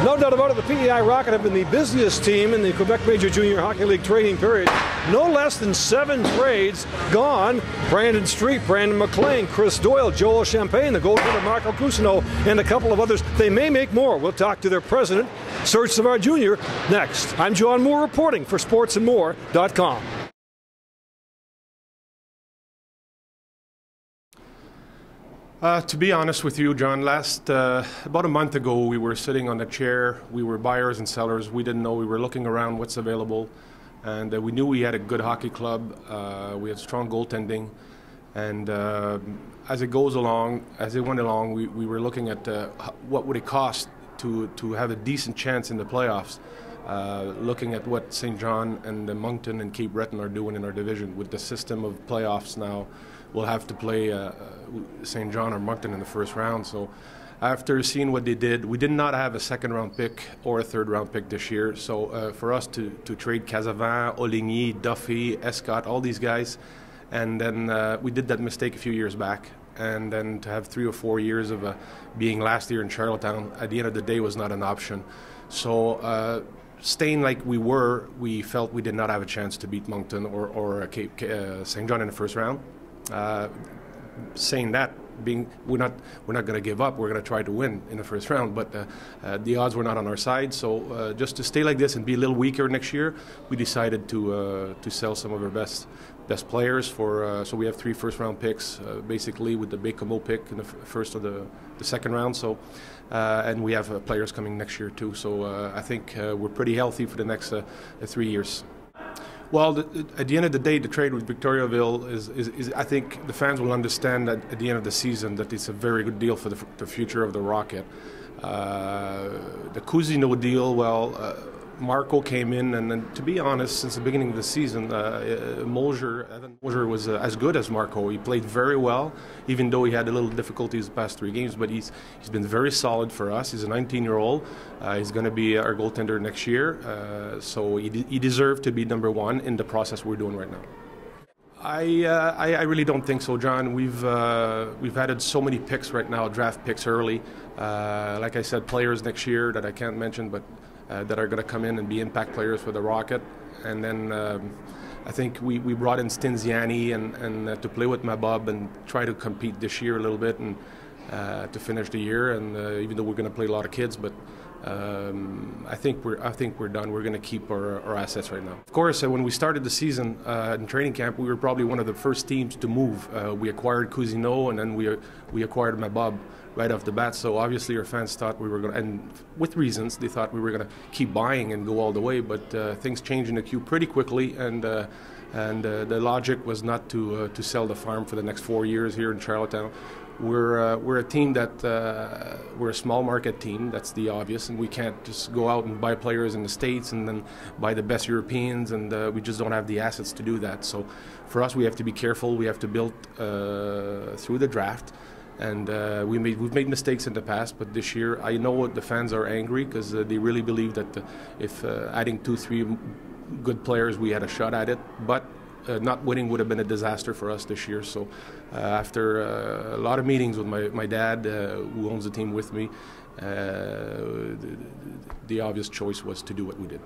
No doubt about it, the PEI Rocket have been the busiest team in the Quebec Major Junior Hockey League trading period. No less than 7 trades gone. Brandon Street, Brandon McLean, Chris Doyle, Joel Champagne, the goaltender Marco Cousineau, and a couple of others. They may make more. We'll talk to their president, Serge Savard Jr., next. I'm John Moore reporting for sportsandmore.com. To be honest with you, John, about a month ago we were sitting on a chair. We were buyers and sellers. We didn't know. We were looking around what's available, and we knew we had a good hockey club. We had strong goaltending, and as it went along, we were looking at what would it cost to have a decent chance in the playoffs. Looking at what St. John and Moncton and Cape Breton are doing in our division with the system of playoffs now. We'll have to play St. John or Moncton in the first round. So after seeing what they did, we did not have a second-round pick or a third-round pick this year. So for us to trade Casavant, Oligny, Duffy, Escott, all these guys, and then we did that mistake a few years back. And then to have 3 or 4 years of being last year in Charlottetown, at the end of the day, was not an option. So staying like we were, we felt we did not have a chance to beat Moncton or St. John in the first round. Saying that, we're not going to give up. We're going to try to win in the first round, but the odds were not on our side. So just to stay like this and be a little weaker next year, we decided to sell some of our best players for. So we have 3 first-round picks, basically with the Bécomo pick in the first or the second round. So and we have players coming next year too. So I think we're pretty healthy for the next 3 years. Well, at the end of the day, the trade with Victoriaville is I think the fans will understand that at the end of the season that it's a very good deal for the future of the Rocket. The Cousineau deal, well, Marco came in, and then, to be honest, since the beginning of the season, Evan Mosier was as good as Marco. He played very well, even though he had a little difficulties the past 3 games, but he's been very solid for us. He's a 19-year-old. He's going to be our goaltender next year, so he deserved to be number 1 in the process we're doing right now. I really don't think so, John. We've added so many picks right now, draft picks early. Like I said, players next year that I can't mention, but that are going to come in and be impact players for the Rocket. And then I think we brought in Stinziani and to play with Mabob and try to compete this year a little bit and to finish the year. And even though we're going to play a lot of kids, but I think we're done. We're going to keep our assets right now. Of course, when we started the season in training camp, we were probably one of the first teams to move. We acquired Cousineau, and then we acquired Mabob right off the bat. So obviously our fans thought we were going to, and with reasons, they thought we were going to keep buying and go all the way. But things changed in the queue pretty quickly, and the logic was not to sell the farm for the next 4 years here in Charlottetown. We're a team that we're a small market team. That's the obvious, and we can't just go out and buy players in the States and then buy the best Europeans, and we just don't have the assets to do that. So for us, we have to be careful. We have to build through the draft. And we've made mistakes in the past, but this year I know the fans are angry because they really believe that if adding 2-3 good players, we had a shot at it. But not winning would have been a disaster for us this year. So after a lot of meetings with my dad, who owns the team with me, the obvious choice was to do what we did.